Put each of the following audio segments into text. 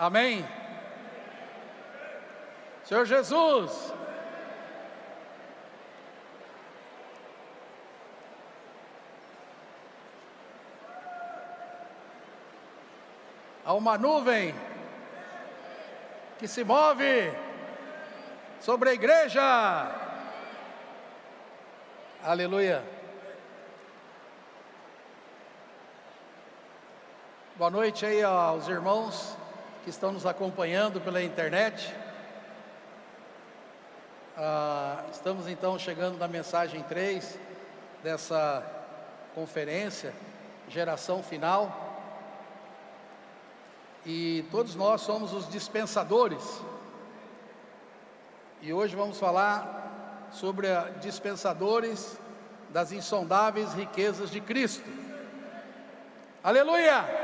Amém? Senhor Jesus, há uma nuvem que se move sobre a igreja. Aleluia. Boa noite aí aos irmãos que estão nos acompanhando pela internet. Estamos então chegando na mensagem 3 dessa conferência, Geração Final. E todos nós somos os dispensadores. E hoje vamos falar sobre dispensadores das insondáveis riquezas de Cristo. Aleluia!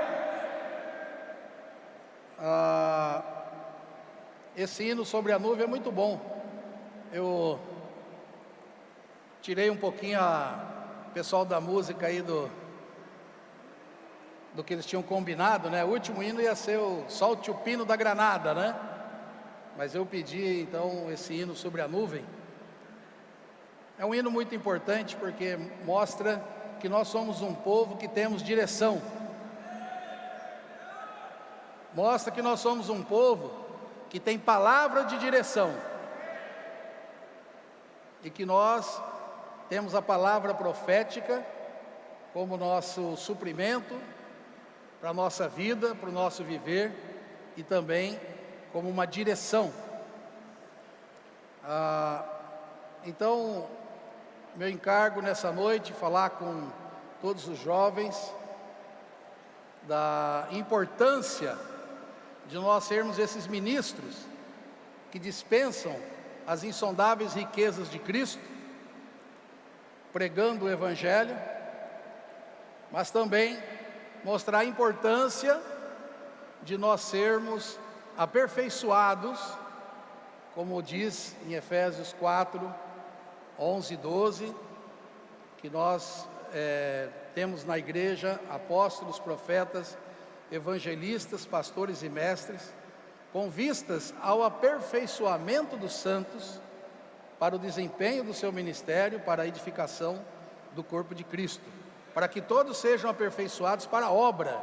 Esse hino sobre a nuvem é muito bom. Eu tirei um pouquinho o pessoal da música aí do que eles tinham combinado, né? O último hino ia ser o Solte o Pino da Granada, né? Mas eu pedi então esse hino sobre a nuvem. É um hino muito importante porque mostra que nós somos um povo que temos direção. Mostra que nós somos um povo que tem palavra de direção. E que nós temos a palavra profética como nosso suprimento para a nossa vida, para o nosso viver e também como uma direção. Então, meu encargo nessa noite é falar com todos os jovens da importância de nós sermos esses ministros que dispensam as insondáveis riquezas de Cristo, pregando o Evangelho, mas também mostrar a importância de nós sermos aperfeiçoados, como diz em Efésios 4, 11 e 12, que nós temos na igreja apóstolos, profetas, evangelistas, pastores e mestres, com vistas ao aperfeiçoamento dos santos, para o desempenho do seu ministério, para a edificação do corpo de Cristo, para que todos sejam aperfeiçoados para a obra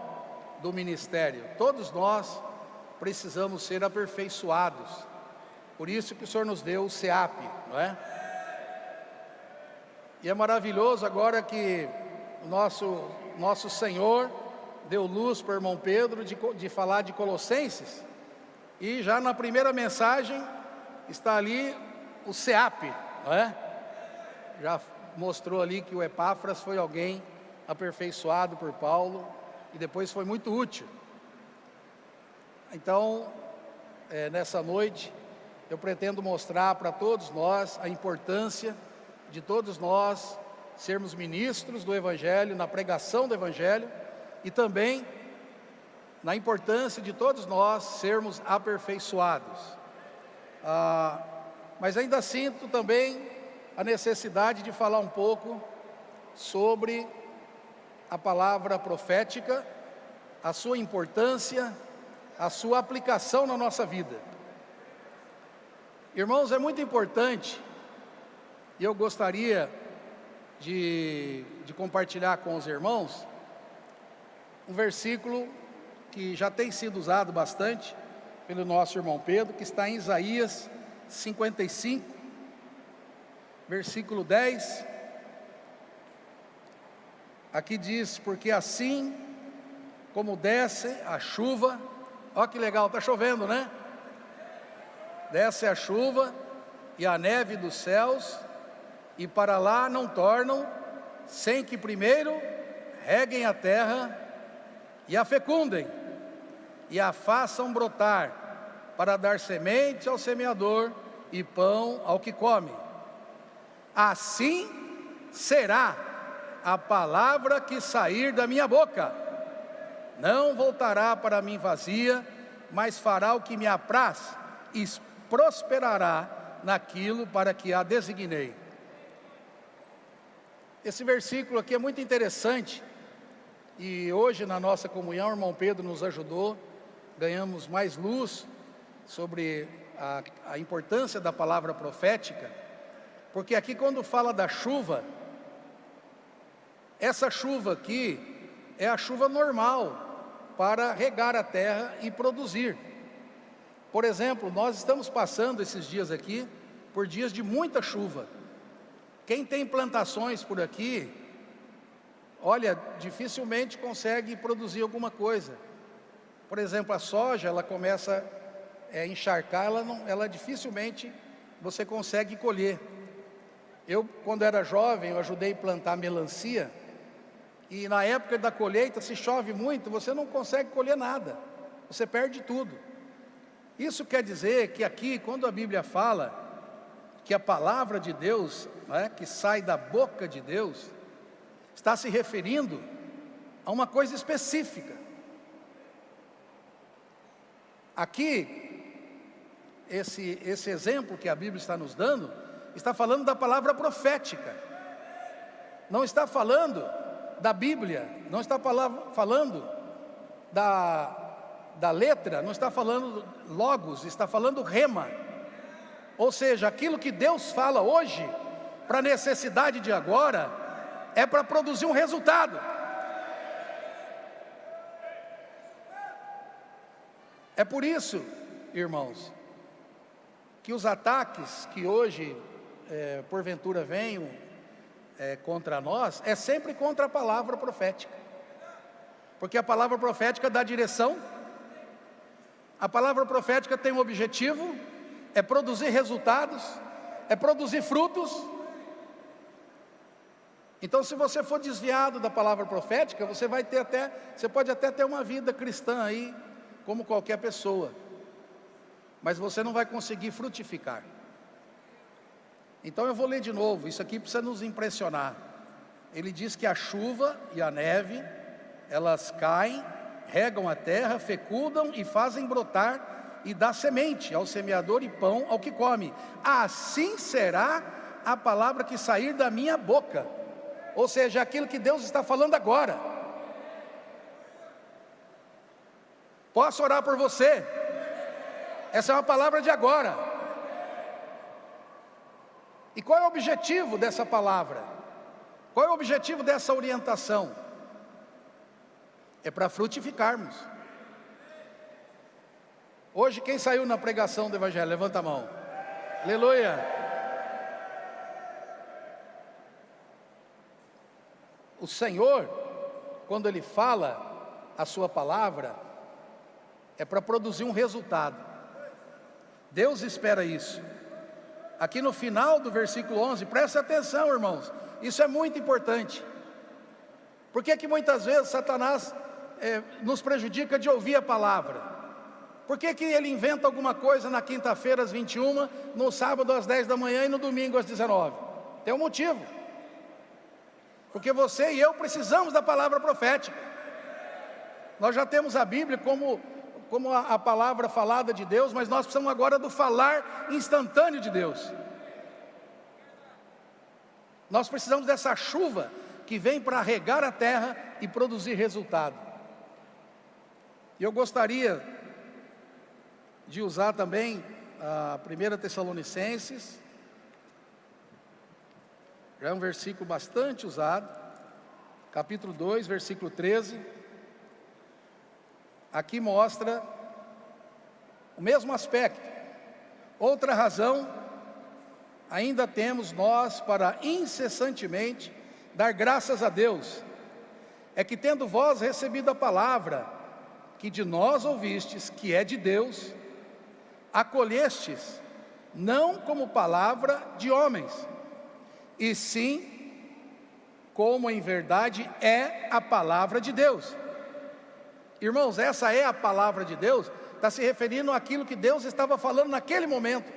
do ministério. Todos nós precisamos ser aperfeiçoados, por isso que o Senhor nos deu o SEAP, não é? E é maravilhoso agora que o nosso Senhor deu luz para o irmão Pedro de falar de Colossenses, e já na primeira mensagem está ali o SEAP, não é? Já mostrou ali que o Epáfras foi alguém aperfeiçoado por Paulo, e depois foi muito útil. Então, nessa noite, eu pretendo mostrar para todos nós a importância de todos nós sermos ministros do Evangelho, na pregação do Evangelho, e também na importância de todos nós sermos aperfeiçoados. Mas ainda sinto também a necessidade de falar um pouco sobre a palavra profética, a sua importância, a sua aplicação na nossa vida. Irmãos, é muito importante, e eu gostaria de compartilhar com os irmãos um versículo que já tem sido usado bastante pelo nosso irmão Pedro, que está em Isaías 55, versículo 10. Aqui diz: porque assim como desce a chuva, ó que legal, está chovendo, né? Desce a chuva e a neve dos céus, e para lá não tornam, sem que primeiro reguem a terra e a fecundem, e a façam brotar, para dar semente ao semeador e pão ao que come. Assim será a palavra que sair da minha boca. Não voltará para mim vazia, mas fará o que me apraz, e prosperará naquilo para que a designei. Esse versículo aqui é muito interessante, e hoje na nossa comunhão o irmão Pedro nos ajudou ganhamos mais luz sobre a importância da palavra profética, porque aqui quando fala da chuva, essa chuva aqui é a chuva normal para regar a terra e produzir. Por exemplo, nós estamos passando esses dias aqui por dias de muita chuva. Quem tem plantações por aqui, olha, dificilmente consegue produzir alguma coisa. Por exemplo, a soja, ela começa a encharcar, ela dificilmente você consegue colher. Eu, quando era jovem, eu ajudei a plantar melancia, e na época da colheita, se chove muito, você não consegue colher nada, você perde tudo. Isso quer dizer que aqui, quando a Bíblia fala que a palavra de Deus, que sai da boca de Deus, está se referindo a uma coisa específica. Aqui, esse exemplo que a Bíblia está nos dando, está falando da palavra profética. Não está falando da Bíblia, não está falando da letra, não está falando logos, está falando rema. Ou seja, aquilo que Deus fala hoje, para a necessidade de agora, é para produzir um resultado. É por isso, irmãos, que os ataques que hoje, porventura, venham contra nós, é sempre contra a palavra profética. Porque a palavra profética dá direção, a palavra profética tem um objetivo, é produzir resultados, é produzir frutos. Então, se você for desviado da palavra profética, você pode até ter uma vida cristã aí, como qualquer pessoa, mas você não vai conseguir frutificar. Então eu vou ler de novo, isso aqui precisa nos impressionar. Ele diz que a chuva e a neve, elas caem, regam a terra, fecundam e fazem brotar, e dá semente ao semeador e pão ao que come. Assim será a palavra que sair da minha boca. Ou seja, aquilo que Deus está falando agora. Posso orar por você? Essa é uma palavra de agora. E qual é o objetivo dessa palavra? Qual é o objetivo dessa orientação? É para frutificarmos. Hoje, quem saiu na pregação do Evangelho? Levanta a mão. Aleluia. O Senhor, quando Ele fala a sua palavra, é para produzir um resultado. Deus espera isso. Aqui no final do versículo 11, preste atenção, irmãos, isso é muito importante. Por que que muitas vezes Satanás nos prejudica de ouvir a palavra? Por que que ele inventa alguma coisa na quinta-feira às 21, no sábado às 10 da manhã e no domingo às 19? Tem um motivo. Porque você e eu precisamos da palavra profética. Nós já temos a Bíblia como a palavra falada de Deus, mas nós precisamos agora do falar instantâneo de Deus. Nós precisamos dessa chuva que vem para regar a terra e produzir resultado. E eu gostaria de usar também a 1 Tessalonicenses, já é um versículo bastante usado, capítulo 2, versículo 13, aqui mostra o mesmo aspecto. Outra razão, ainda temos nós para incessantemente dar graças a Deus, é que tendo vós recebido a palavra, que de nós ouvistes, que é de Deus, acolhestes, não como palavra de homens, e sim, como em verdade é a palavra de Deus. Irmãos, essa é a palavra de Deus, está se referindo àquilo que Deus estava falando naquele momento.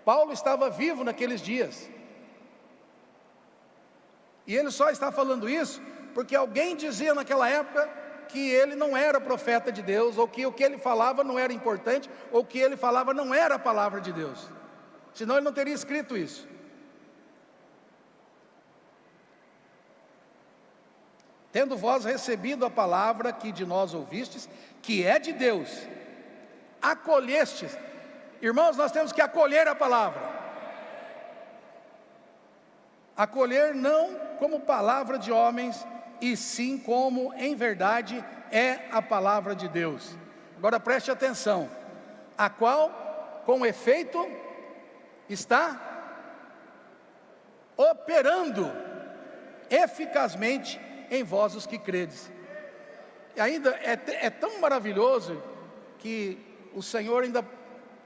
Paulo estava vivo naqueles dias, e ele só está falando isso, porque alguém dizia naquela época, que ele não era profeta de Deus, ou que o que ele falava não era importante, ou que ele falava não era a palavra de Deus, senão ele não teria escrito isso. tendo vós recebido a palavra que de nós ouvistes, que é de Deus, acolhestes. Irmãos, nós temos que acolher a palavra. Acolher não como palavra de homens, e sim como em verdade é a palavra de Deus. Agora preste atenção, a qual com efeito está operando eficazmente em vós os que credes. E ainda é tão maravilhoso que o Senhor ainda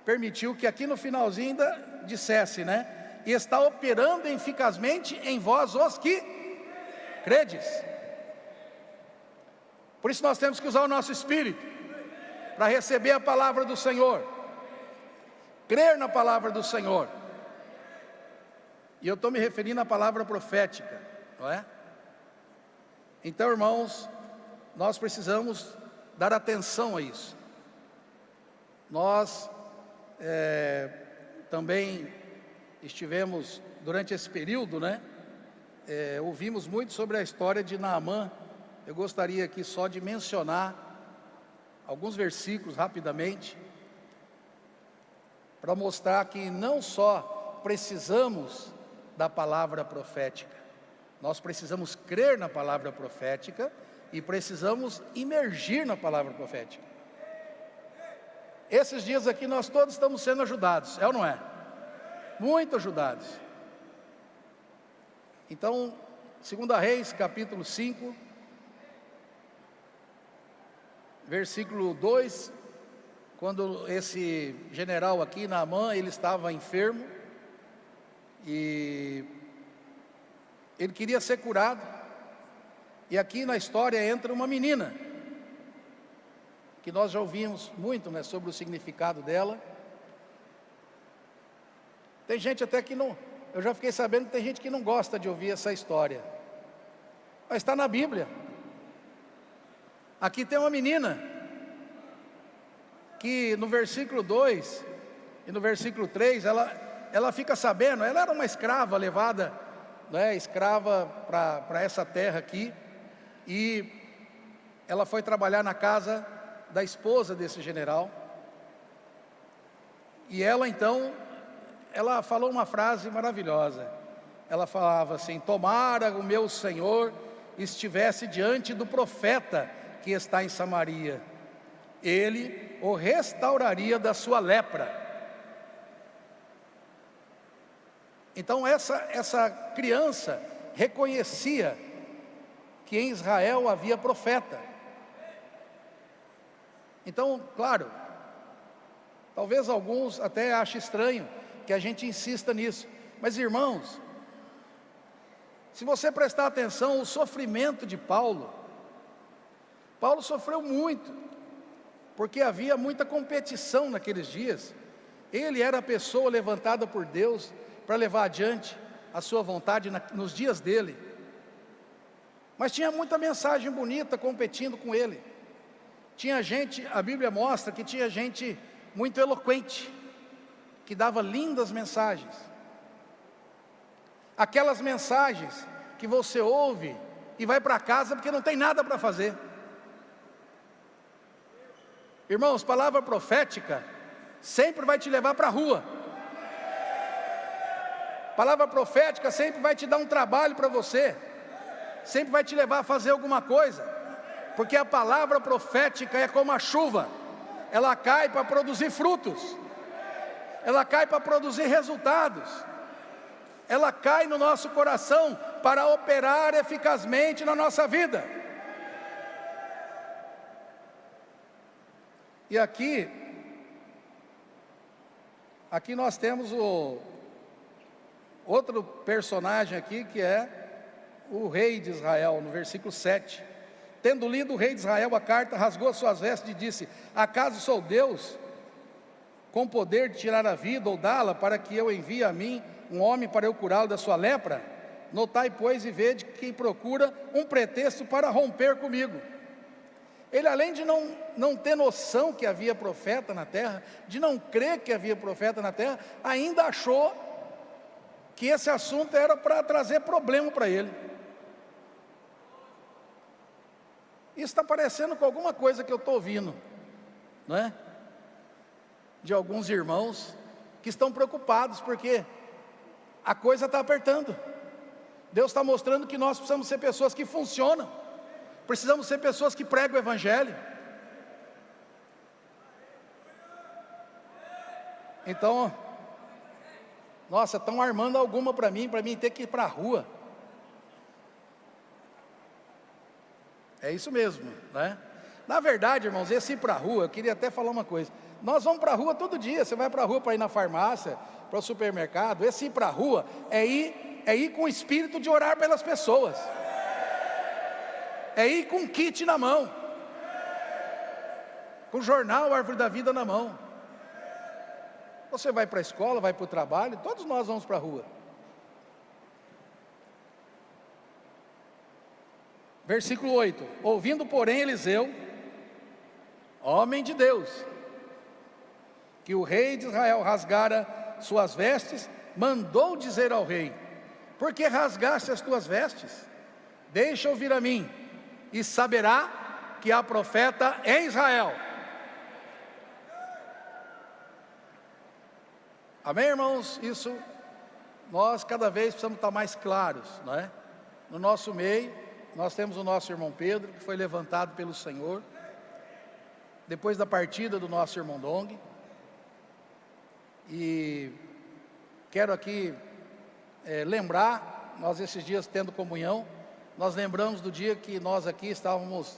permitiu que aqui no finalzinho ainda dissesse, né? E está operando eficazmente em vós os que credes. Por isso nós temos que usar o nosso espírito para receber a palavra do Senhor, crer na palavra do Senhor. E eu estou me referindo à palavra profética, não é? Então, irmãos, nós precisamos dar atenção a isso. Nós também estivemos, durante esse período, né? Ouvimos muito sobre a história de Naamã. Eu gostaria aqui só de mencionar alguns versículos rapidamente, para mostrar que não só precisamos da palavra profética, nós precisamos crer na palavra profética e precisamos imergir na palavra profética. Esses dias aqui nós todos estamos sendo ajudados, é ou não é? Muito ajudados. Então, 2 Reis, capítulo 5, versículo 2, quando esse general aqui, Naamã, ele estava enfermo, e ele queria ser curado, e aqui na história entra uma menina, que nós já ouvimos muito, né, sobre o significado dela. Tem gente até que não, eu já fiquei sabendo que tem gente que não gosta de ouvir essa história, mas está na Bíblia. Aqui tem uma menina, que no versículo 2 e no versículo 3, ela fica sabendo, ela era uma escrava levada, né, escrava para essa terra aqui, e ela foi trabalhar na casa da esposa desse general, e ela então, ela falou uma frase maravilhosa. Ela falava assim: tomara o meu Senhor estivesse diante do profeta que está em Samaria, ele o restauraria da sua lepra. Então essa criança reconhecia que em Israel havia profeta. Então, claro, talvez alguns até achem estranho que a gente insista nisso, mas irmãos, se você prestar atenção, o sofrimento de Paulo sofreu muito, porque havia muita competição naqueles dias. Ele era a pessoa levantada por Deus para levar adiante a sua vontade nos dias dele, mas tinha muita mensagem bonita competindo com ele. Tinha gente, a Bíblia mostra que tinha gente muito eloquente, que dava lindas mensagens, aquelas mensagens que você ouve e vai para casa porque não tem nada para fazer. Irmãos, palavra profética sempre vai te levar para a rua. Palavra profética sempre vai te dar um trabalho para você, sempre vai te levar a fazer alguma coisa, porque a palavra profética é como a chuva, ela cai para produzir frutos, ela cai para produzir resultados, ela cai no nosso coração para operar eficazmente na nossa vida. E aqui nós temos o outro personagem aqui, que é o rei de Israel, no versículo 7. Tendo lido o rei de Israel a carta, rasgou as suas vestes e disse: acaso sou Deus, com poder de tirar a vida ou dá-la, para que eu envie a mim um homem para eu curá-lo da sua lepra? Notai, pois, e vede que procura um pretexto para romper comigo. Ele, além de não ter noção que havia profeta na terra, de não crer que havia profeta na terra, ainda achou que esse assunto era para trazer problema para ele. Isso está parecendo com alguma coisa que eu estou ouvindo, não é? De alguns irmãos que estão preocupados porque a coisa está apertando. Deus está mostrando que nós precisamos ser pessoas que funcionam, precisamos ser pessoas que pregam o Evangelho. Então, nossa, estão armando alguma para mim ter que ir para a rua. É isso mesmo, né? Na verdade, irmãos, esse ir para a rua, eu queria até falar uma coisa. Nós vamos para a rua todo dia. Você vai para a rua para ir na farmácia, para o supermercado. Esse ir para a rua é ir com o espírito de orar pelas pessoas. É ir com um kit na mão, com o jornal Árvore da Vida na mão. Você vai para a escola, vai para o trabalho, todos nós vamos para a rua. Versículo 8: ouvindo, porém, Eliseu, homem de Deus, que o rei de Israel rasgara suas vestes, mandou dizer ao rei: por que rasgaste as tuas vestes? Deixa ouvir a mim, e saberá que há profeta em Israel. Amém, irmãos? Isso, nós cada vez precisamos estar mais claros, não é? No nosso meio, nós temos o nosso irmão Pedro, que foi levantado pelo Senhor, depois da partida do nosso irmão Dong. E quero aqui lembrar, nós esses dias tendo comunhão, nós lembramos do dia que nós aqui estávamos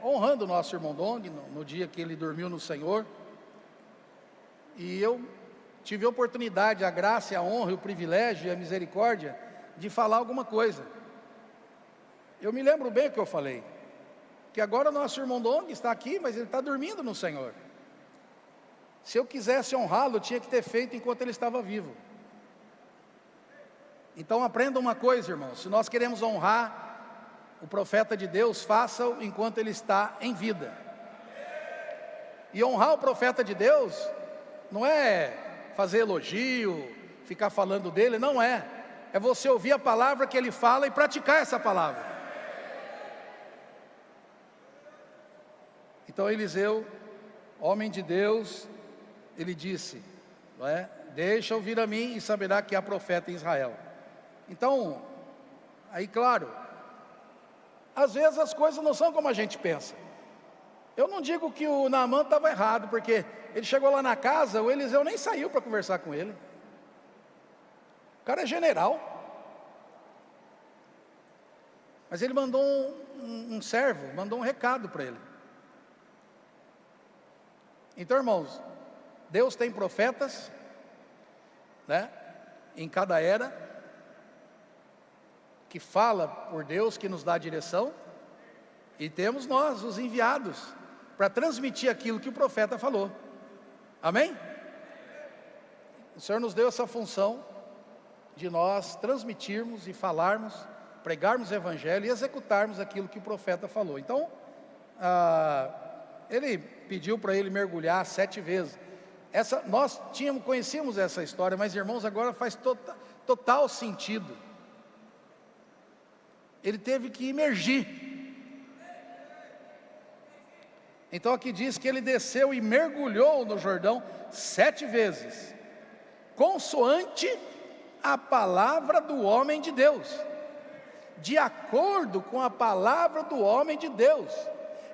honrando o nosso irmão Dong, no dia que ele dormiu no Senhor. E eu tive a oportunidade, a graça, a honra, o privilégio e a misericórdia de falar alguma coisa. Eu me lembro bem o que eu falei, que agora o nosso irmão Dong está aqui, mas ele está dormindo no Senhor. Se eu quisesse honrá-lo, eu tinha que ter feito enquanto ele estava vivo. Então aprenda uma coisa, irmãos: se nós queremos honrar o profeta de Deus, faça-o enquanto ele está em vida. E honrar o profeta de Deus não é fazer elogio, ficar falando dele, não é. É você ouvir a palavra que ele fala e praticar essa palavra. Então Eliseu, homem de Deus, ele disse, não é? Deixa ouvir a mim e saberá que há profeta em Israel. Então, aí claro, às vezes as coisas não são como a gente pensa. Eu não digo que o Naamã estava errado, porque ele chegou lá na casa, o Eliseu nem saiu para conversar com ele. O cara é general. Mas ele mandou um servo, mandou um recado para ele. Então, irmãos, Deus tem profetas, né, em cada era, que fala por Deus, que nos dá a direção, e temos nós, os enviados, para transmitir aquilo que o profeta falou. Amém? O Senhor nos deu essa função de nós transmitirmos e falarmos, pregarmos o Evangelho e executarmos aquilo que o profeta falou. Então, ele pediu para ele mergulhar 7 vezes. Nós conhecíamos essa história, mas irmãos, agora faz total sentido. Ele teve que imergir. Então aqui diz que ele desceu e mergulhou no Jordão 7 vezes, consoante a palavra do homem de Deus, de acordo com a palavra do homem de Deus,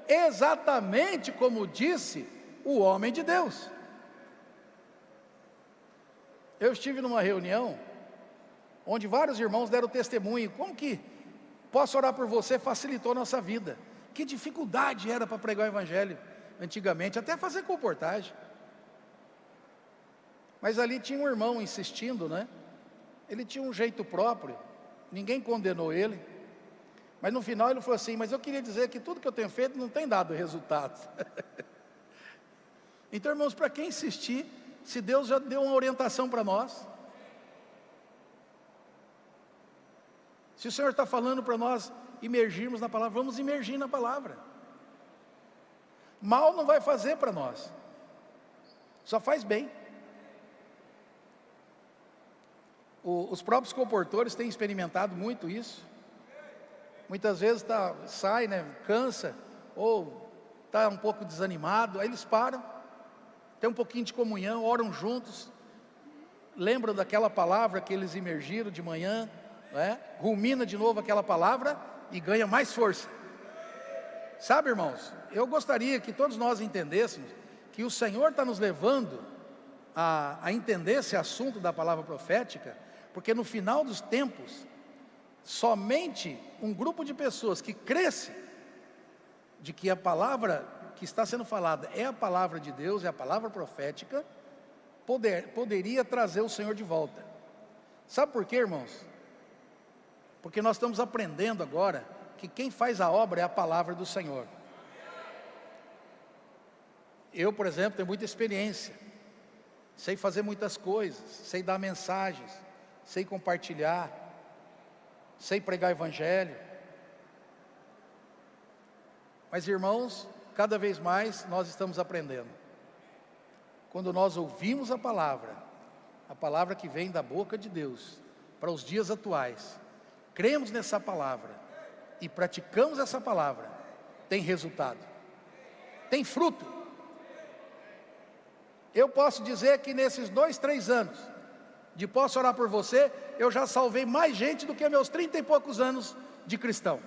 exatamente como disse o homem de Deus. Eu estive numa reunião, onde vários irmãos deram testemunho, como que posso orar por você, facilitou a nossa vida. Que dificuldade era para pregar o Evangelho antigamente, até fazer comportagem. Mas ali tinha um irmão insistindo, né? Ele tinha um jeito próprio, ninguém condenou ele. Mas no final ele falou assim: mas eu queria dizer que tudo que eu tenho feito não tem dado resultado. Então, irmãos, para quem insistir, se Deus já deu uma orientação para nós? Se o Senhor está falando para nós imergirmos na palavra, vamos imergir na palavra. Mal não vai fazer para nós, só faz bem. Os próprios comportores têm experimentado muito isso. muitas vezes sai, né, cansa, ou está um pouco desanimado, aí eles param, tem um pouquinho de comunhão, oram juntos, lembram daquela palavra que eles imergiram de manhã, né? Rumina de novo aquela palavra e ganha mais força. Sabe, irmãos, eu gostaria que todos nós entendêssemos que o Senhor está nos levando a entender esse assunto da palavra profética, porque no final dos tempos, somente um grupo de pessoas que cresce de que a palavra que está sendo falada é a palavra de Deus, é a palavra profética, poderia trazer o Senhor de volta. Sabe por quê, irmãos? Porque nós estamos aprendendo agora que quem faz a obra é a palavra do Senhor. Eu, por exemplo, tenho muita experiência, sei fazer muitas coisas, sei dar mensagens, sei compartilhar, sei pregar evangelho. Mas, irmãos, cada vez mais nós estamos aprendendo. Quando nós ouvimos a palavra que vem da boca de Deus, para os dias atuais, cremos nessa palavra e praticamos essa palavra, tem resultado, tem fruto. Eu posso dizer que nesses 2, 3 anos, de posso orar por você, eu já salvei mais gente do que meus 30 e poucos anos de cristão.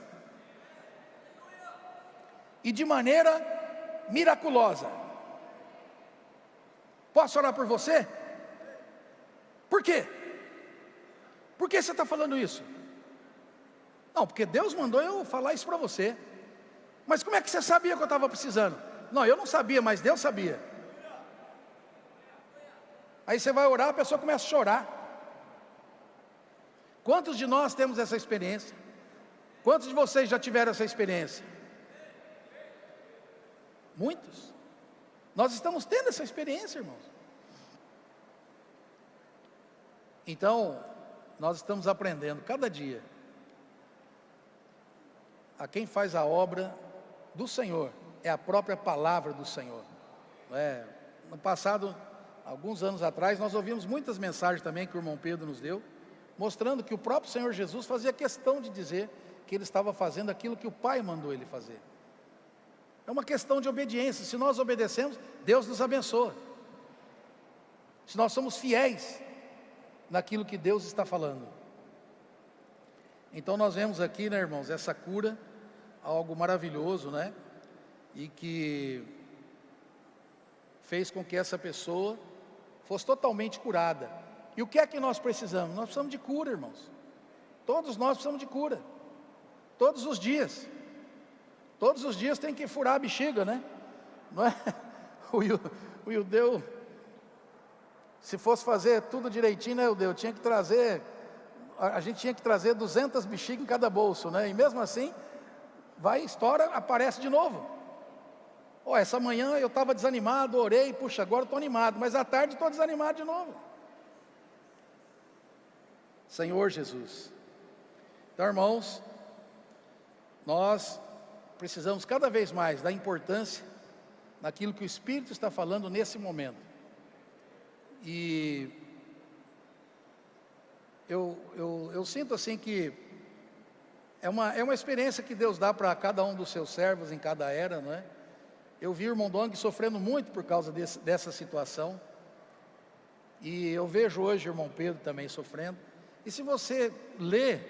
E de maneira miraculosa. Posso orar por você? Por quê? Por que você está falando isso? Não, porque Deus mandou eu falar isso para você. Mas como é que você sabia que eu estava precisando? Não, eu não sabia, mas Deus sabia. Aí você vai orar, a pessoa começa a chorar. Quantos de nós temos essa experiência? Quantos de vocês já tiveram essa experiência? Muitos. Nós estamos tendo essa experiência, irmãos. Então, nós estamos aprendendo cada dia a quem faz a obra do Senhor, é a própria palavra do Senhor. No passado, alguns anos atrás, nós ouvimos muitas mensagens também que o irmão Pedro nos deu, mostrando que o próprio Senhor Jesus fazia questão de dizer que Ele estava fazendo aquilo que o Pai mandou Ele fazer. É uma questão de obediência. Se nós obedecemos, Deus nos abençoa. Se nós somos fiéis naquilo que Deus está falando. Então nós vemos aqui, né, irmãos, essa cura, algo maravilhoso, né? E que fez com que essa pessoa fosse totalmente curada. E o que é que nós precisamos? Nós precisamos de cura, irmãos. Todos nós precisamos de cura. Todos os dias. Todos os dias tem que furar a bexiga, né? Não é? O judeu, se fosse fazer tudo direitinho, né, judeu, tinha que trazer, a gente tinha que trazer 200 bexigas em cada bolso, né? E mesmo assim, vai, estoura, aparece de novo. Essa manhã eu estava desanimado, orei, puxa, agora estou animado, mas à tarde estou desanimado de novo. Senhor Jesus. Então, irmãos, nós precisamos cada vez mais da importância naquilo que o Espírito está falando nesse momento. E eu sinto assim que é uma experiência que Deus dá para cada um dos seus servos em cada era, não é? Eu vi o irmão Dong sofrendo muito por causa dessa situação. E eu vejo hoje o irmão Pedro também sofrendo. E se você lê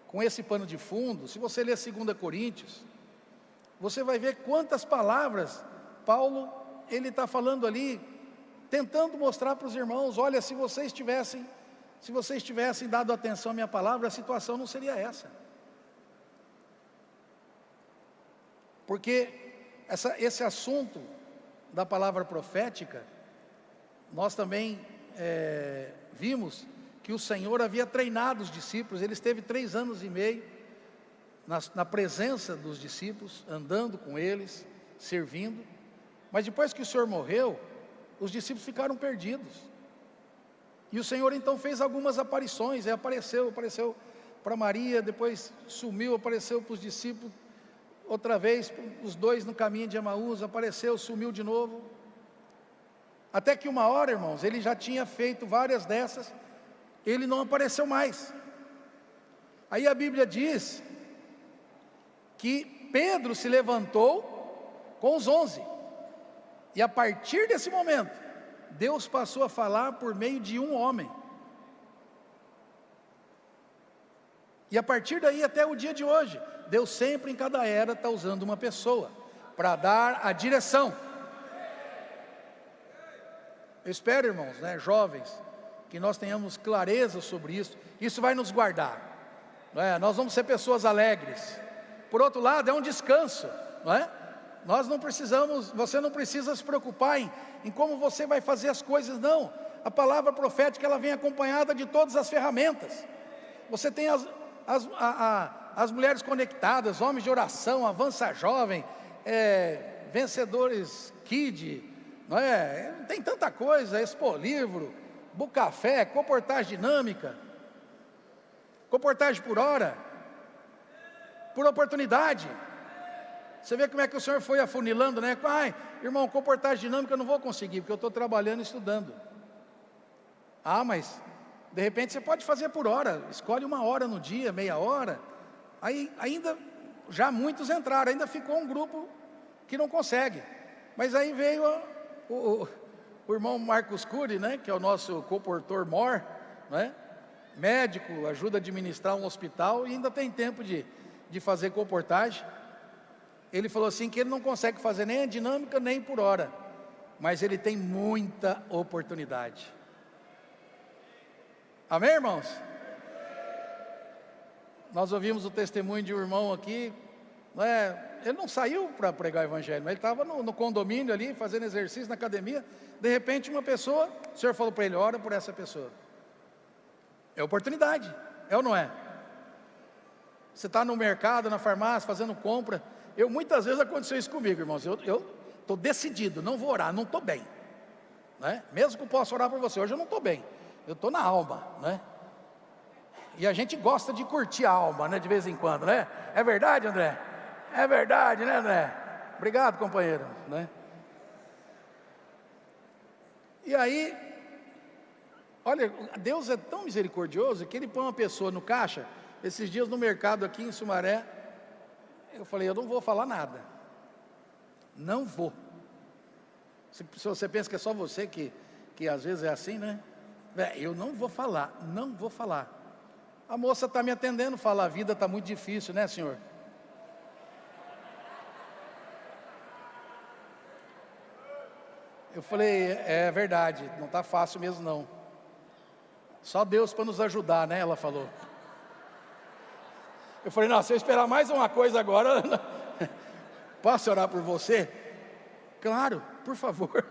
com esse pano de fundo, se você ler 2 Coríntios, você vai ver quantas palavras Paulo, ele está falando ali, tentando mostrar para os irmãos, olha, se vocês tivessem dado atenção à minha palavra, a situação não seria essa. Porque esse assunto da palavra profética, nós também vimos que o Senhor havia treinado os discípulos. Ele esteve 3 anos e meio na presença dos discípulos, andando com eles, servindo. Mas depois que o Senhor morreu, os discípulos ficaram perdidos. E o Senhor então fez algumas aparições. Apareceu para Maria, depois sumiu, apareceu para os discípulos outra vez, os 2 no caminho de Emaús, apareceu, sumiu de novo. Até que uma hora, irmãos, ele já tinha feito várias dessas, ele não apareceu mais. Aí a Bíblia diz que Pedro se levantou com os 11. E a partir desse momento, Deus passou a falar por meio de um homem. E a partir daí até o dia de hoje, Deus sempre em cada era está usando uma pessoa para dar a direção. Eu espero, irmãos, jovens, que nós tenhamos clareza sobre isso. Isso vai nos guardar, não é? Nós vamos ser pessoas alegres. Por outro lado, é um descanso, não é? Nós não precisamos, você não precisa se preocupar em como você vai fazer as coisas, não. A palavra profética, ela vem acompanhada de todas as ferramentas. Você tem as mulheres conectadas, homens de oração, Avança Jovem, Vencedores Kid, não é? Tem tanta coisa, Expo Livro, Bucafé, comportagem dinâmica, comportagem por hora, por oportunidade. Você vê como é que o Senhor foi afunilando, né? Ai, irmão, comportagem dinâmica eu não vou conseguir, porque eu estou trabalhando e estudando. Ah, mas de repente você pode fazer por hora, escolhe 1 hora no dia, meia hora. Aí ainda, já muitos entraram, ainda ficou um grupo que não consegue. Mas aí veio o irmão Marcos Cury, né? Que é o nosso comportor mor, né? Médico, ajuda a administrar um hospital e ainda tem tempo de fazer comportagem. Ele falou assim que ele não consegue fazer nem a dinâmica nem por hora, mas ele tem muita oportunidade. Amém, irmãos? Nós ouvimos o testemunho de um irmão aqui, ele não saiu para pregar o evangelho, mas ele estava no condomínio ali, fazendo exercício na academia. De repente uma pessoa, o Senhor falou para ele, ora por essa pessoa. É oportunidade, é ou não é? Você está no mercado, na farmácia, fazendo compra. Muitas vezes aconteceu isso comigo, irmãos. Eu estou decidido, não vou orar, não estou bem, né? Mesmo que eu possa orar por você, hoje eu não estou bem, eu estou na alma, né? E a gente gosta de curtir a alma, né? De vez em quando, né? É verdade, André? É verdade, né, André? Obrigado, companheiro, né? E aí, olha, Deus é tão misericordioso que Ele põe uma pessoa no caixa. Esses dias no mercado aqui em Sumaré, eu falei, eu não vou falar nada. Não vou. Se você pensa que é só você que às vezes é assim, né? Eu não vou falar, não vou falar. A moça está me atendendo, fala, a vida está muito difícil, né, senhor? Eu falei, é verdade, não está fácil mesmo não. Só Deus para nos ajudar, né? Ela falou. Eu falei, não, se eu esperar mais uma coisa agora, posso orar por você? Claro, por favor.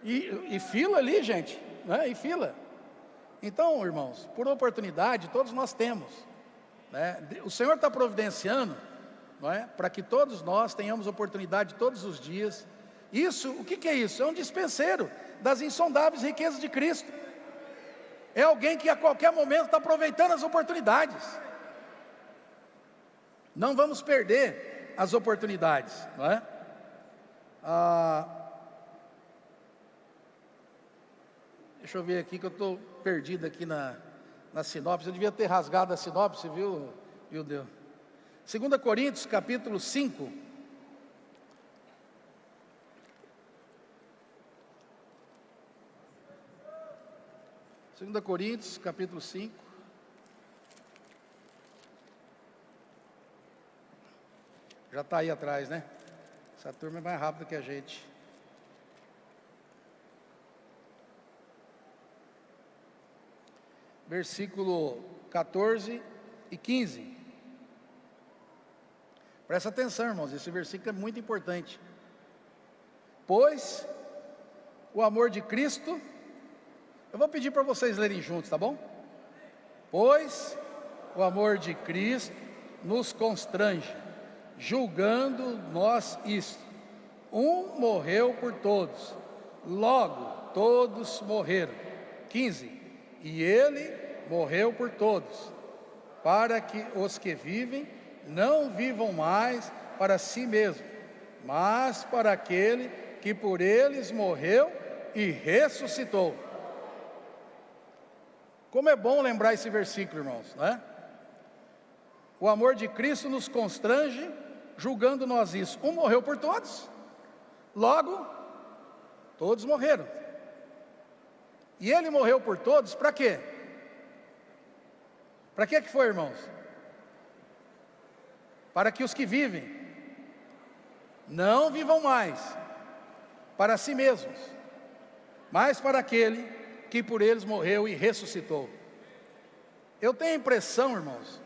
E fila ali, gente, né? E fila. Então, irmãos, por oportunidade, todos nós temos, né? O Senhor está providenciando, não é? Para que todos nós tenhamos oportunidade todos os dias. Isso, o que é isso? É um dispenseiro das insondáveis riquezas de Cristo. É alguém que a qualquer momento está aproveitando as oportunidades. Não vamos perder as oportunidades, não é? Deixa eu ver aqui que eu estou perdido aqui na sinopse. Eu devia ter rasgado a sinopse, viu, Deus? 2 Coríntios capítulo 5. Segunda Coríntios capítulo 5. Já está aí atrás, né? Essa turma é mais rápida que a gente. Versículo 14 e 15. Presta atenção, irmãos, esse versículo é muito importante. Pois o amor de Cristo, eu vou pedir para vocês lerem juntos, tá bom? Pois o amor de Cristo nos constrange, julgando nós isto: um morreu por todos, logo todos morreram. 15. E ele morreu por todos, para que os que vivem não vivam mais para si mesmos, mas para aquele que por eles morreu e ressuscitou. Como é bom lembrar esse versículo, irmãos, né? O amor de Cristo nos constrange, julgando nós isso? Um morreu por todos, logo, todos morreram. E ele morreu por todos, para quê? Para que foi, irmãos? Para que os que vivem não vivam mais para si mesmos, mas para aquele que por eles morreu e ressuscitou. Eu tenho a impressão, irmãos,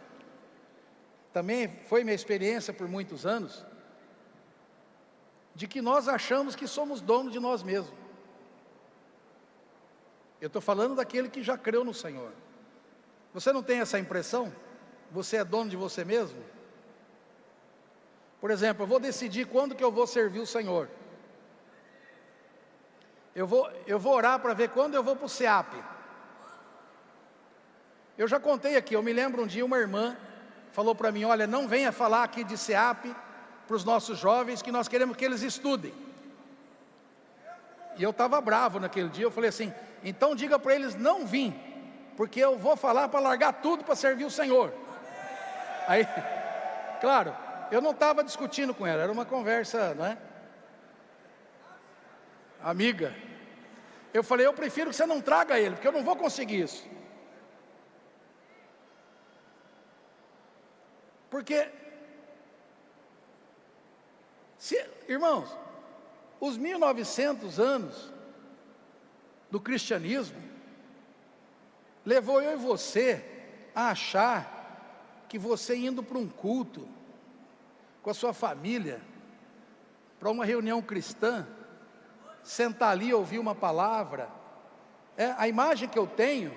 também foi minha experiência por muitos anos, de que nós achamos que somos donos de nós mesmos. Eu estou falando daquele que já creu no Senhor. Você não tem essa impressão? Você é dono de você mesmo? Por exemplo, eu vou decidir quando que eu vou servir o Senhor. Eu vou orar para ver quando eu vou para o SEAP. Eu já contei aqui, eu me lembro um dia uma irmã falou para mim, olha, não venha falar aqui de SEAP para os nossos jovens, que nós queremos que eles estudem. E eu estava bravo naquele dia, eu falei assim, então diga para eles não vir, porque eu vou falar para largar tudo para servir o Senhor. Aí, claro, eu não estava discutindo com ela, era uma conversa, não é? Amiga. Eu falei, eu prefiro que você não traga ele, porque eu não vou conseguir isso. Porque, irmãos, os 1900 anos do cristianismo levou eu e você a achar que você indo para um culto com a sua família, para uma reunião cristã, sentar ali e ouvir uma palavra, a imagem que eu tenho,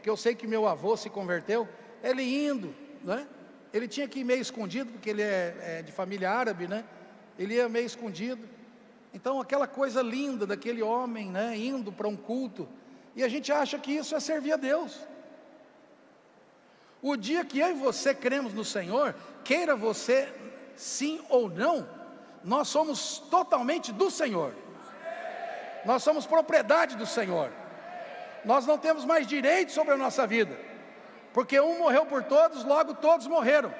que eu sei que meu avô se converteu, ele indo, não é? Ele tinha que ir meio escondido, porque ele é de família árabe, né? Ele ia meio escondido. Então aquela coisa linda daquele homem, né, indo para um culto, e a gente acha que isso é servir a Deus. O dia que eu e você cremos no Senhor, queira você sim ou não, nós somos totalmente do Senhor. Nós somos propriedade do Senhor. Nós não temos mais direito sobre a nossa vida, porque um morreu por todos, logo todos morreram.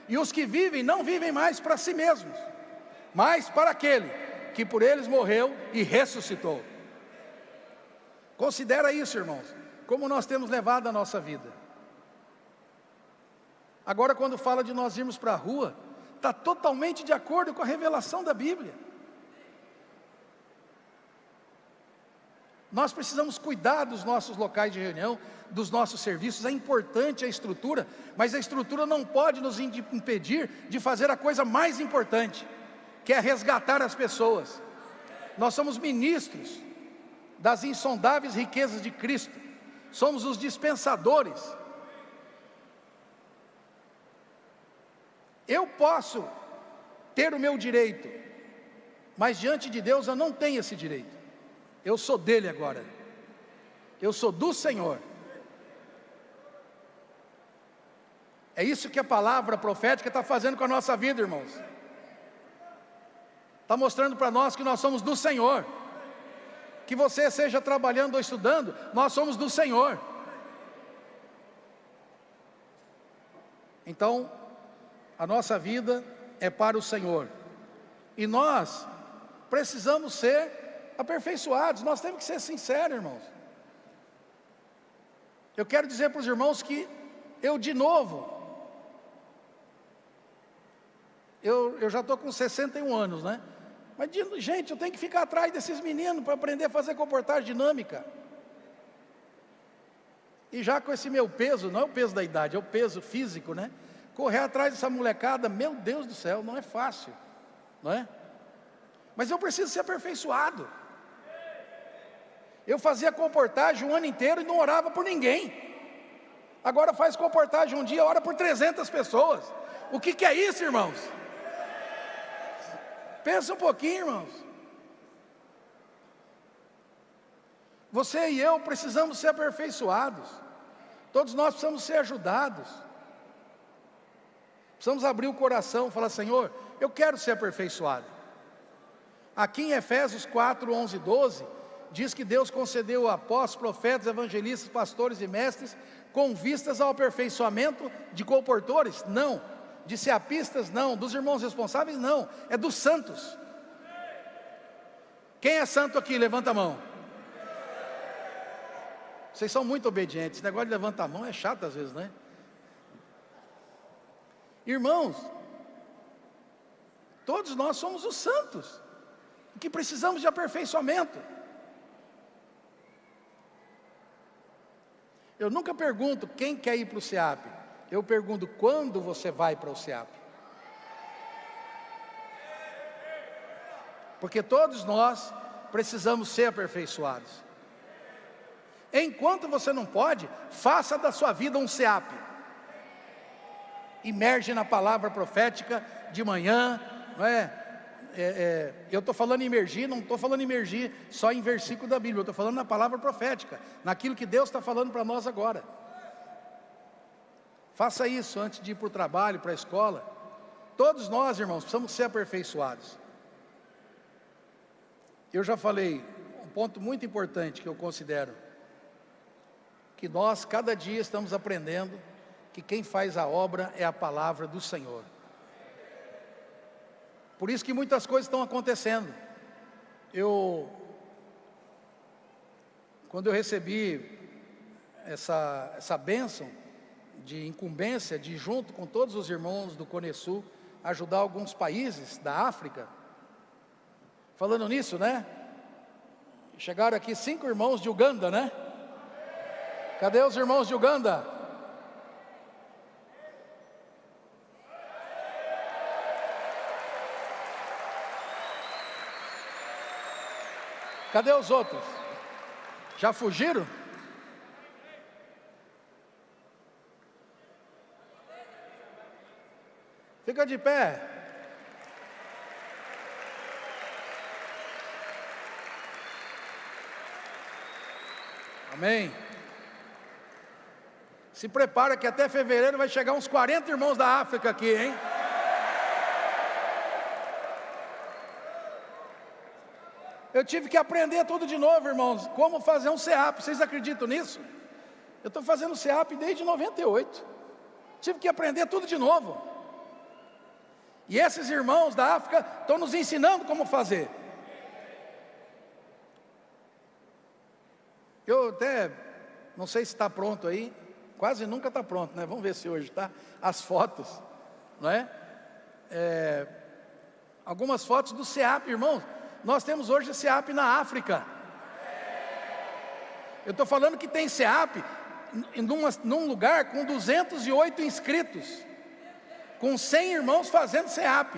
E os que vivem não vivem mais para si mesmos, mas para aquele que por eles morreu e ressuscitou. Considera isso, irmãos, como nós temos levado a nossa vida. Agora, quando fala de nós irmos para a rua, está totalmente de acordo com a revelação da Bíblia. Nós precisamos cuidar dos nossos locais de reunião, dos nossos serviços. É importante a estrutura, mas a estrutura não pode nos impedir de fazer a coisa mais importante, que é resgatar as pessoas. Nós somos ministros das insondáveis riquezas de Cristo, somos os dispensadores. Eu posso ter o meu direito, mas diante de Deus eu não tenho esse direito. Eu sou dele agora, eu sou do Senhor. É isso que a palavra profética está fazendo com a nossa vida, irmãos. Está mostrando para nós que nós somos do Senhor. Que você seja trabalhando ou estudando, nós somos do Senhor. Então, a nossa vida é para o Senhor. E nós precisamos ser aperfeiçoados, nós temos que ser sinceros, irmãos. Eu quero dizer para os irmãos que eu de novo, eu já estou com 61 anos, né? Mas gente, eu tenho que ficar atrás desses meninos para aprender a fazer comportagem dinâmica. E já com esse meu peso, não é o peso da idade, é o peso físico, né? Correr atrás dessa molecada, meu Deus do céu, não é fácil, não é? Mas eu preciso ser aperfeiçoado. Eu fazia comportagem um ano inteiro e não orava por ninguém. Agora faz comportagem um dia, ora por 300 pessoas. O que é isso, irmãos? Pensa um pouquinho, irmãos. Você e eu precisamos ser aperfeiçoados. Todos nós precisamos ser ajudados. Precisamos abrir o coração e falar, Senhor, eu quero ser aperfeiçoado. Aqui em Efésios 4, 11 e 12, diz que Deus concedeu a apóstolos, profetas, evangelistas, pastores e mestres, com vistas ao aperfeiçoamento de comportores? Não, de seapistas não, dos irmãos responsáveis não, é dos santos. Quem é santo aqui? Levanta a mão. Vocês são muito obedientes. Esse negócio de levantar a mão é chato às vezes, né? Irmãos, todos nós somos os santos, que precisamos de aperfeiçoamento. Eu nunca pergunto quem quer ir para o SEAP. Eu pergunto quando você vai para o SEAP. Porque todos nós precisamos ser aperfeiçoados. Enquanto você não pode, faça da sua vida um SEAP. Imerge na palavra profética de manhã, não é? Eu estou falando em imergir, não estou falando em imergir só em versículo da Bíblia, eu estou falando na palavra profética, naquilo que Deus está falando para nós agora. Faça isso antes de ir para o trabalho, para a escola. Todos nós, irmãos, precisamos ser aperfeiçoados. Eu já falei, um ponto muito importante que eu considero, que nós cada dia estamos aprendendo que quem faz a obra é a palavra do Senhor. Por isso que muitas coisas estão acontecendo. Quando eu recebi essa bênção de incumbência, de junto com todos os irmãos do Conesul, ajudar alguns países da África, falando nisso, né? Chegaram aqui 5 irmãos de Uganda, né? Cadê os irmãos de Uganda? Cadê os outros? Já fugiram? Fica de pé. Amém. Se prepara que até fevereiro vai chegar uns 40 irmãos da África aqui, hein? Eu tive que aprender tudo de novo, irmãos, como fazer um SEAP. Vocês acreditam nisso? Eu estou fazendo SEAP desde 98. Tive que aprender tudo de novo. E esses irmãos da África estão nos ensinando como fazer. Eu até, não sei se está pronto aí, quase nunca está pronto, né? Vamos ver se hoje está. As fotos, não é? Algumas fotos do SEAP, irmãos. Nós temos hoje SEAP na África. Eu estou falando que tem SEAP num lugar com 208 inscritos, com 100 irmãos fazendo SEAP.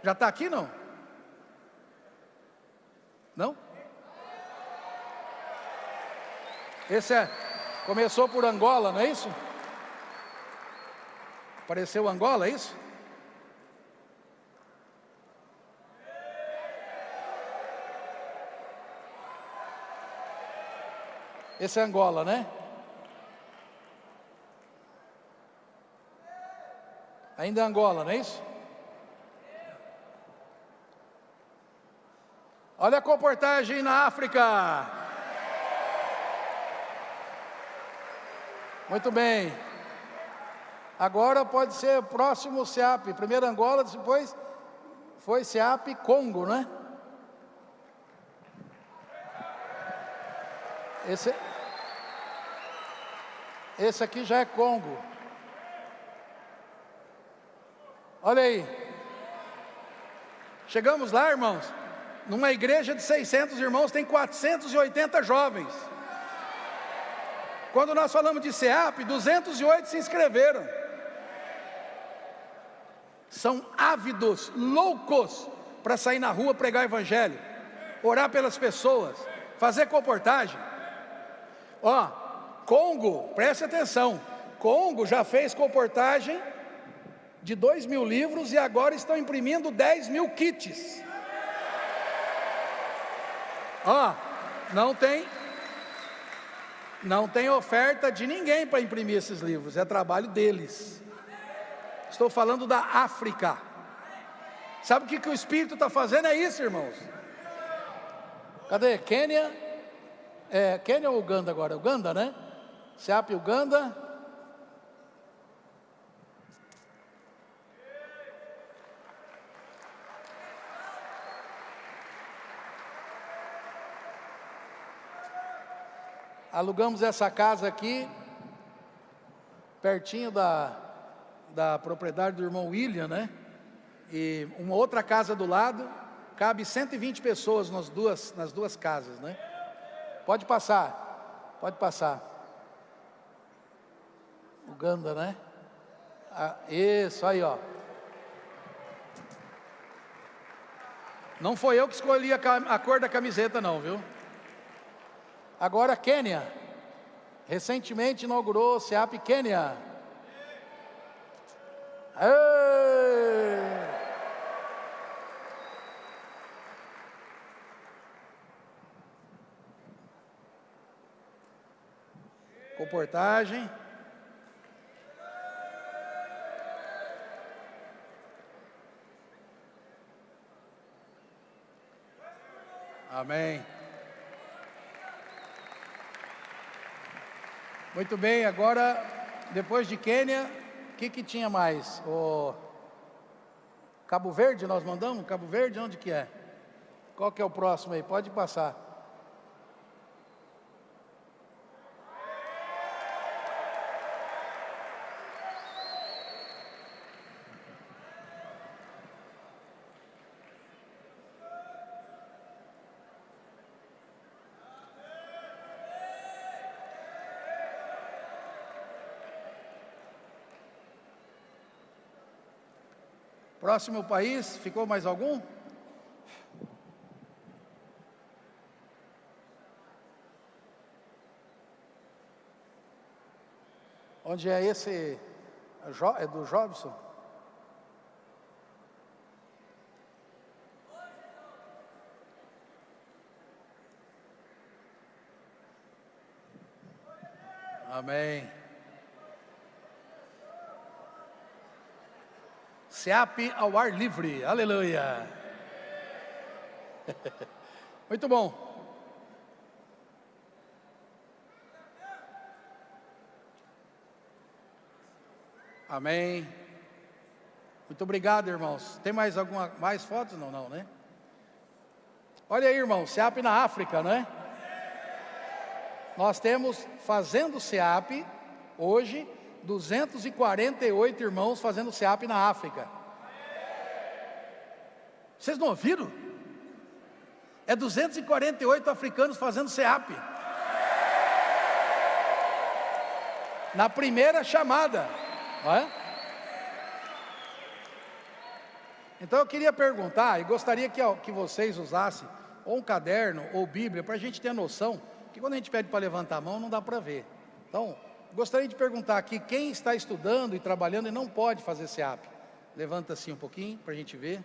Já está aqui não? Não? Começou por Angola, não é isso? Apareceu Angola, é isso? Esse é Angola, né? Ainda é Angola, não é isso? Olha a comportagem na África. Muito bem. Agora pode ser o próximo SEAP. Primeiro Angola, depois foi SEAP Congo, né? Esse aqui já é Congo. Olha aí. Chegamos lá, irmãos. Numa igreja de 600 irmãos, tem 480 jovens. Quando nós falamos de SEAP, 208 se inscreveram. São ávidos, loucos, para sair na rua pregar o evangelho, orar pelas pessoas, fazer comportagem. Ó, Congo, preste atenção, Congo já fez comportagem de 2.000 livros e agora estão imprimindo 10.000 kits. Ó, não tem oferta de ninguém para imprimir esses livros, é trabalho deles. Estou falando da África. Sabe o que o Espírito está fazendo? É isso, irmãos. Cadê? Quênia? Quênia ou Uganda agora? Uganda, né? SEAP Uganda. Alugamos essa casa aqui, pertinho da propriedade do irmão William, né? E uma outra casa do lado, cabe 120 pessoas nas duas casas, né? Pode passar, pode passar. Uganda, né? Isso, aí ó. Não foi eu que escolhi a cor da camiseta não, viu? Agora Quênia. Recentemente inaugurou o SEAP Quênia. Comportagem. Amém. Muito bem, agora, depois de Quênia, o que tinha mais? O Cabo Verde, nós mandamos? Cabo Verde, onde que é? Qual que é o próximo aí? Pode passar. Próximo país, ficou mais algum? Onde é esse? É do Jobson? Amém. SEAP ao ar livre, aleluia. Muito bom. Amém. Muito obrigado, irmãos. Tem mais mais fotos? Não, né? Olha aí, irmão, SEAP na África, né? Nós temos, fazendo SEAP, hoje, 248 irmãos fazendo SEAP na África. Vocês não ouviram? É 248 africanos fazendo SEAP. Na primeira chamada, não é? Então eu queria perguntar, e gostaria que vocês usassem ou um caderno ou Bíblia, para a gente ter noção, que quando a gente pede para levantar a mão, não dá para ver. Então, gostaria de perguntar aqui, quem está estudando e trabalhando e não pode fazer SEAP? Levanta assim um pouquinho, para a gente ver.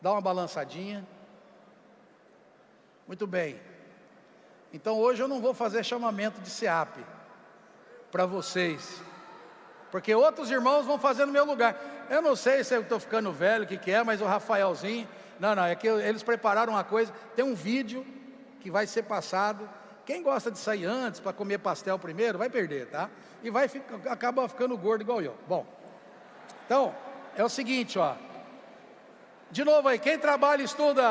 Dá uma balançadinha. Muito bem. Então hoje eu não vou fazer chamamento de SEAP para vocês, porque outros irmãos vão fazer no meu lugar. Eu não sei se eu estou ficando velho, o que é, mas o Rafaelzinho, não, é que eles prepararam uma coisa, tem um vídeo que vai ser passado. Quem gosta de sair antes para comer pastel primeiro, vai perder, tá? E acaba ficando gordo igual eu. Bom, então, é o seguinte, ó. De novo aí, quem trabalha e estuda,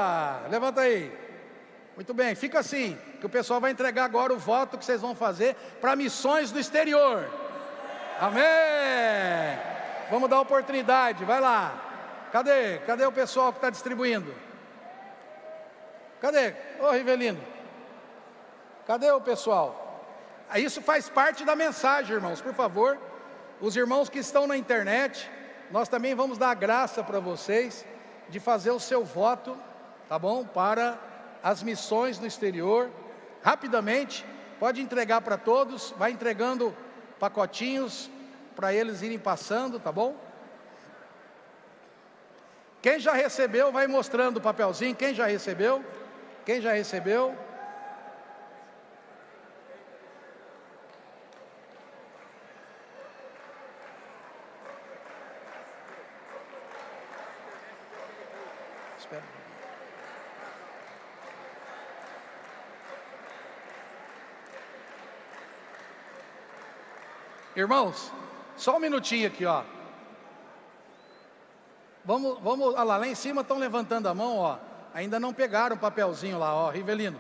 levanta aí. Muito bem, fica assim, que o pessoal vai entregar agora o voto que vocês vão fazer para missões do exterior. Amém! Vamos dar oportunidade, vai lá. Cadê o pessoal que está distribuindo? Cadê? Ô Rivelino, cadê o pessoal? Isso faz parte da mensagem, irmãos, por favor. Os irmãos que estão na internet, nós também vamos dar a graça para vocês de fazer o seu voto, tá bom? Para as missões no exterior. Rapidamente, pode entregar para todos, vai entregando pacotinhos para eles irem passando, tá bom? Quem já recebeu, vai mostrando o papelzinho. Quem já recebeu? Quem já recebeu? Espera. Irmãos, só um minutinho aqui, ó. Vamos, olha lá em cima estão levantando a mão, ó. Ainda não pegaram o papelzinho lá, ó. Rivelino,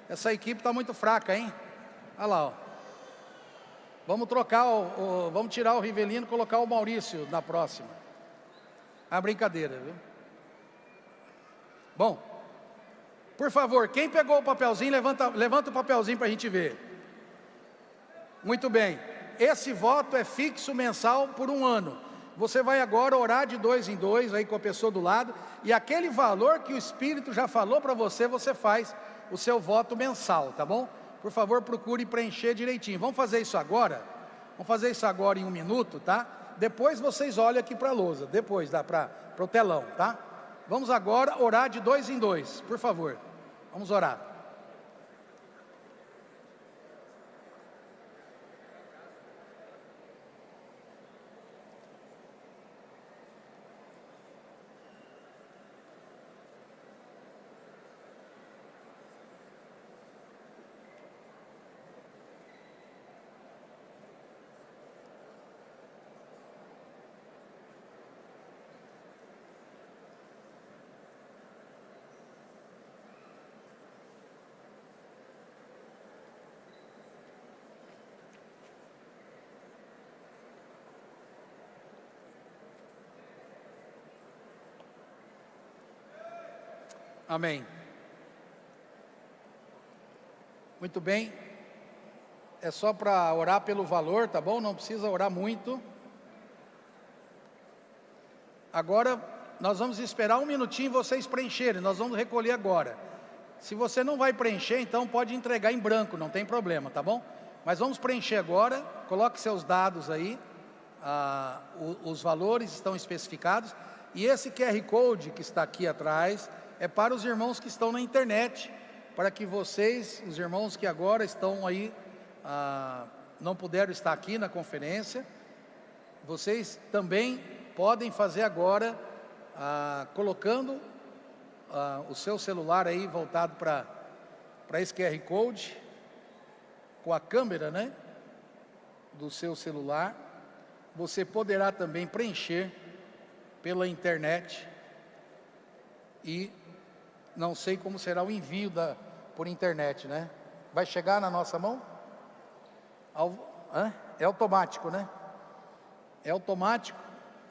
essa equipe está muito fraca, hein? Olha lá, ó. Vamos trocar, vamos tirar o Rivelino e colocar o Maurício na próxima. É brincadeira, viu? Bom, por favor, quem pegou o papelzinho, levanta o papelzinho para a gente ver. Muito bem. Esse voto é fixo mensal por 1 ano. Você vai agora orar de 2 em 2 aí com a pessoa do lado, e aquele valor que o Espírito já falou para você, você faz o seu voto mensal, tá bom? Por favor, procure preencher direitinho. Vamos fazer isso agora? Vamos fazer isso agora em 1 minuto, tá? Depois vocês olham aqui para a lousa, depois dá para o telão, tá? Vamos agora orar de 2 em 2, por favor. Vamos orar. Amém. Muito bem. É só para orar pelo valor, tá bom? Não precisa orar muito. Agora, nós vamos esperar 1 minutinho vocês preencherem. Nós vamos recolher agora. Se você não vai preencher, então pode entregar em branco, não tem problema, tá bom? Mas vamos preencher agora. Coloque seus dados aí. Os valores estão especificados. E esse QR Code que está aqui atrás é para os irmãos que estão na internet, para que vocês, os irmãos que agora estão aí, não puderam estar aqui na conferência, vocês também podem fazer agora, colocando o seu celular aí voltado para esse QR Code, com a câmera, né, do seu celular. Você poderá também preencher pela internet, e não sei como será o envio por internet, né? Vai chegar na nossa mão? É automático, né? É automático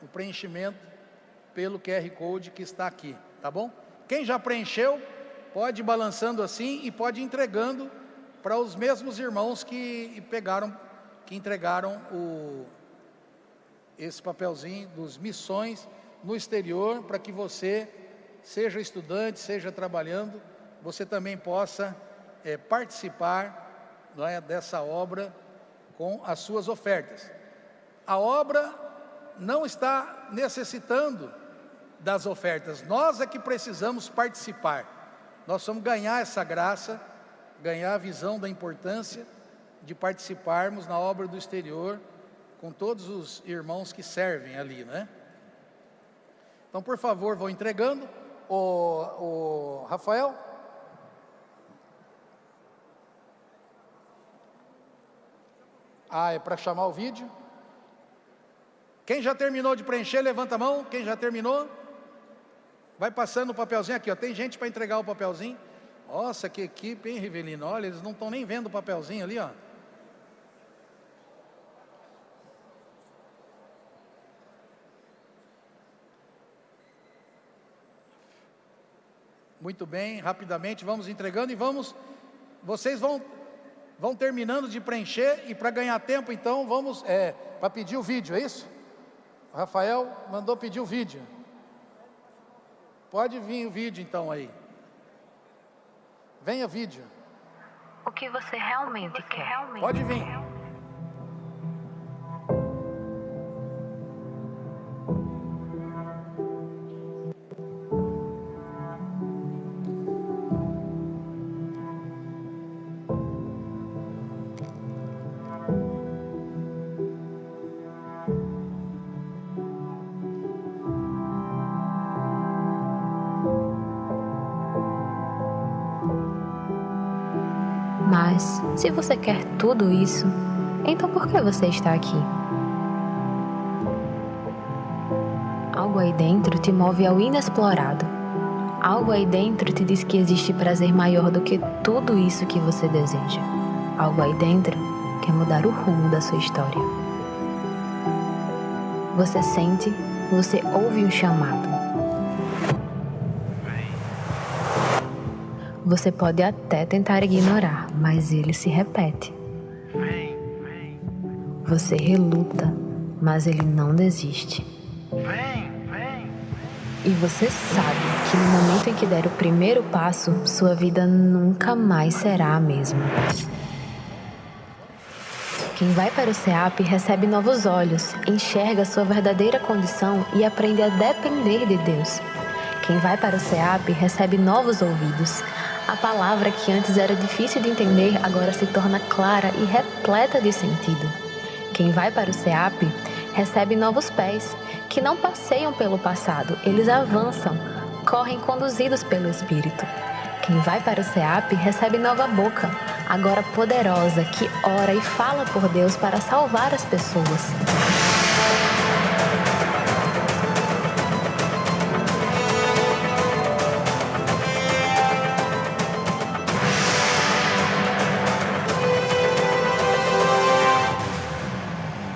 o preenchimento pelo QR Code que está aqui, tá bom? Quem já preencheu, pode ir balançando assim e pode ir entregando para os mesmos irmãos que entregaram esse papelzinho dos missões no exterior, para que você, seja estudante, seja trabalhando, você também possa participar, não é, dessa obra com as suas ofertas. A obra não está necessitando das ofertas, nós é que precisamos participar. Nós vamos ganhar essa graça, ganhar a visão da importância de participarmos na obra do exterior com todos os irmãos que servem ali, né? Então, por favor, vou entregando. O Rafael? É para chamar o vídeo. Quem já terminou de preencher, levanta a mão. Quem já terminou? Vai passando o papelzinho aqui, ó. Tem gente para entregar o papelzinho. Nossa, que equipe, hein, Rivelino? Olha, eles não estão nem vendo o papelzinho ali, ó. Muito bem, rapidamente vamos entregando e vocês vão terminando de preencher, e para ganhar tempo, então, vamos, para pedir o vídeo, é isso? O Rafael mandou pedir o vídeo. Pode vir o vídeo então aí. Venha vídeo. O que você realmente quer? Pode vir. Mas, se você quer tudo isso, então por que você está aqui? Algo aí dentro te move ao inexplorado. Algo aí dentro te diz que existe prazer maior do que tudo isso que você deseja. Algo aí dentro quer mudar o rumo da sua história. Você sente, você ouve um chamado. Você pode até tentar ignorar, mas ele se repete. Você reluta, mas ele não desiste. E você sabe que no momento em que der o primeiro passo, sua vida nunca mais será a mesma. Quem vai para o SEAP recebe novos olhos, enxerga sua verdadeira condição e aprende a depender de Deus. Quem vai para o SEAP recebe novos ouvidos. A palavra que antes era difícil de entender agora se torna clara e repleta de sentido. Quem vai para o SEAP recebe novos pés, que não passeiam pelo passado, eles avançam, correm conduzidos pelo Espírito. Quem vai para o SEAP recebe nova boca, agora poderosa, que ora e fala por Deus para salvar as pessoas.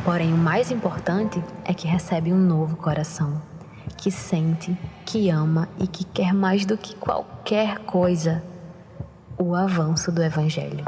Porém, o mais importante é que recebe um novo coração, que sente, que ama e que quer mais do que qualquer coisa o avanço do Evangelho.